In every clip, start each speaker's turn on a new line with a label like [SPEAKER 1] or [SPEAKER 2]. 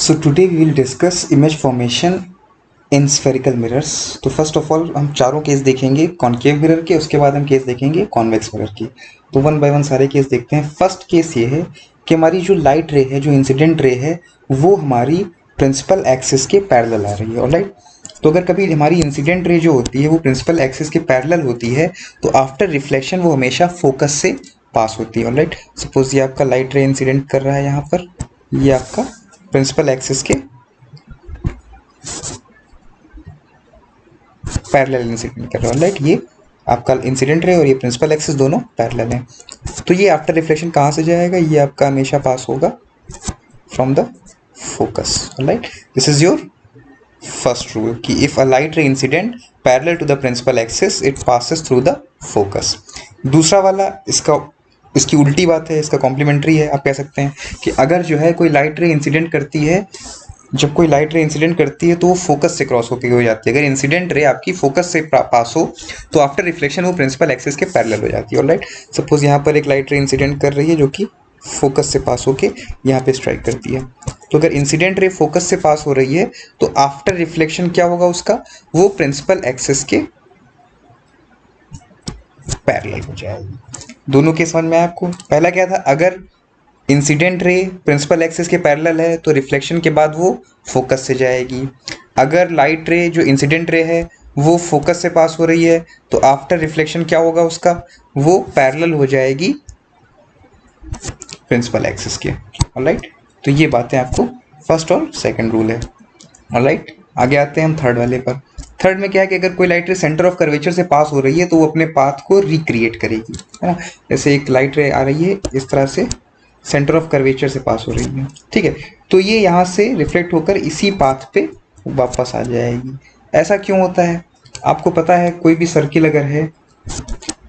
[SPEAKER 1] So today we will discuss image formation in spherical mirrors. तो first of all हम चारों case देखेंगे concave mirror के, उसके बाद हम केस देखेंगे कॉन्वेक्स मिरर के। तो वन बाय वन सारे केस देखते हैं। फर्स्ट केस ये है कि हमारी जो लाइट रे है, जो इंसिडेंट रे है, वो हमारी प्रिंसिपल एक्सिस के पैरेलल आ रही है। ऑलराइट, तो अगर कभी हमारी इंसिडेंट रे जो होती है वो प्रिंसिपल एक्सिस के पैरेलल होती है तो आफ्टर रिफ्लेक्शन वो हमेशा फोकस से पास होती है। ऑलराइट, सपोज ये आपका लाइट रे इंसिडेंट कर रहा है यहाँ पर, ये आपका प्रिंसिपल एक्सिस के पैरेलल इंसिडेंट कर रहा है। राइट, ये आपका इंसिडेंट रे और ये प्रिंसिपल एक्सिस दोनों पैरेलल हैं। तो ये आफ्टर रिफ्लेक्शन कहाँ से जाएगा? ये आपका हमेशा पास होगा from the focus. Right, this is your first rule कि if a light ray incident parallel to the principal axis it passes through the focus. दूसरा वाला इसकी उल्टी बात है, इसका कॉम्प्लीमेंट्री है। आप कह सकते हैं कि अगर जो है कोई लाइट रे इंसिडेंट करती है, जब कोई लाइट रे इंसिडेंट करती है तो वो फोकस से क्रॉस होकर हो जाती है। अगर इंसिडेंट रे आपकी फोकस से पास हो तो आफ्टर रिफ्लेक्शन वो प्रिंसिपल एक्सिस के पैरेलल हो जाती है। ऑलराइट, सपोज यहाँ पर एक लाइट रे इंसिडेंट कर रही है जो कि फोकस से पास होके यहाँ पे स्ट्राइक करती है। तो अगर इंसिडेंट रे फोकस से पास हो रही है तो आफ्टर रिफ्लेक्शन क्या होगा उसका? वो प्रिंसिपल एक्सिस के पैरेलल हो जाएगी। दोनों के समझ में आपको? पहला क्या था, अगर इंसिडेंट रे प्रिंसिपल एक्सिस के पैरेलल है तो रिफ्लेक्शन के बाद वो फोकस से जाएगी। अगर लाइट रे जो इंसिडेंट रे है वो फोकस से पास हो रही है तो आफ्टर रिफ्लेक्शन क्या होगा उसका? वो पैरेलल हो जाएगी प्रिंसिपल एक्सिस के। ऑलराइट, तो ये बातें आपको फर्स्ट और सेकंड रूल है। ऑलराइट, आगे आते हैं हम थर्ड वाले पर। थर्ड में क्या है कि अगर कोई लाइट रे सेंटर ऑफ कर्वेचर से पास हो रही है तो वो अपने पाथ को रिक्रिएट करेगी, है ना। जैसे एक लाइट रे आ रही है इस तरह से, सेंटर ऑफ कर्वेचर से पास हो रही है, ठीक है, तो ये यहाँ से रिफ्लेक्ट होकर इसी पाथ पे वापस आ जाएगी। ऐसा क्यों होता है? आपको पता है कोई भी सर्किल अगर है,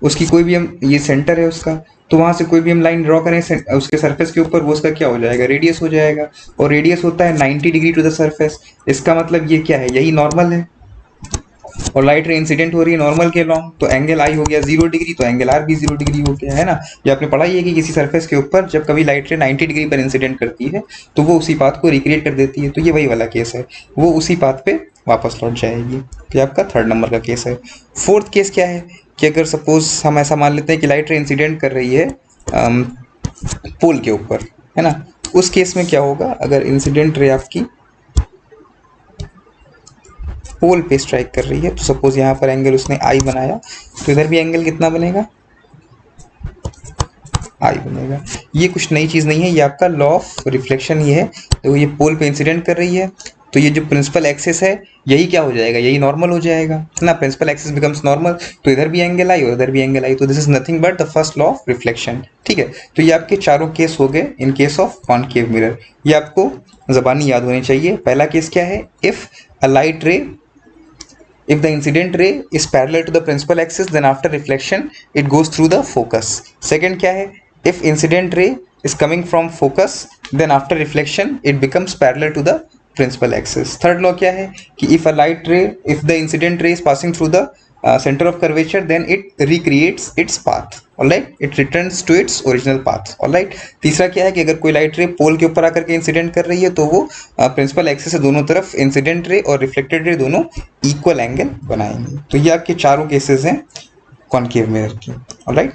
[SPEAKER 1] उसकी कोई भी हम, ये सेंटर है उसका, तो वहाँ से कोई भी हम लाइन ड्रॉ करें उसके सरफेस के ऊपर, वो उसका क्या हो जाएगा? रेडियस हो जाएगा। और रेडियस होता है 90 डिग्री टू द सरफेस। इसका मतलब ये क्या है? यही नॉर्मल है। और लाइट रे इंसिडेंट हो रही है नॉर्मल के लॉन्ग, तो एंगल आई हो गया 0 डिग्री, तो एंगल आर भी 0 डिग्री हो गया, है ना। ये आपने पढ़ा ही है कि किसी सरफेस के ऊपर जब कभी लाइट रे 90 डिग्री पर इंसिडेंट करती है तो वो उसी पाथ को रिक्रिएट कर देती है। तो ये वही वाला केस है, वो उसी पाथ पे वापस लौट जाएगी। तो ये आपका थर्ड नंबर का केस है। फोर्थ केस क्या है कि अगर सपोज हम ऐसा मान लेते हैं कि लाइट रे इंसिडेंट कर रही है पोल के ऊपर, है ना। उस केस में क्या होगा? अगर इंसिडेंट रे आपकी पोल पे स्ट्राइक कर रही है तो सपोज यहाँ पर एंगल उसने आई बनाया, तो इधर भी एंगल कितना बनेगा? आई बनेगा। ये कुछ नई चीज़ नहीं है, ये आपका लॉ ऑफ रिफ्लेक्शन ही है। तो ये पोल पे इंसिडेंट कर रही है तो ये जो प्रिंसिपल एक्सिस है यही क्या हो जाएगा? यही नॉर्मल हो जाएगा, है ना। प्रिंसिपल एक्सिस बिकम्स नॉर्मल, तो इधर भी एंगल आई और इधर भी एंगल आई। तो this is nothing but the first law of reflection, ठीक है। तो ये आपके चारों केस हो गए in case of concave mirror. ये आपको ज़बानी याद होनी चाहिए। पहला केस क्या है? इफ अ लाइट रे, if the incident ray is parallel to the principal axis then after reflection it goes through the focus. Second क्या है? if incident ray is coming from focus then after reflection it becomes parallel to the principal axis. Third law क्या है कि if a light ray, if the incident ray is passing through the center of curvature then it recreates its path. Alright, it returns to its original path. Alright, तीसरा क्या है कि अगर कोई light रे पोल के ऊपर आकर के इंसिडेंट कर रही है तो वो प्रिंसिपल एक्सिस से दोनों तरफ इंसिडेंट रे और रिफ्लेक्टेड रे दोनों इक्वल एंगल बनाएंगे। तो ये आपके चारों केसेस हैं कॉनकेव मिरर की। ऑलराइट।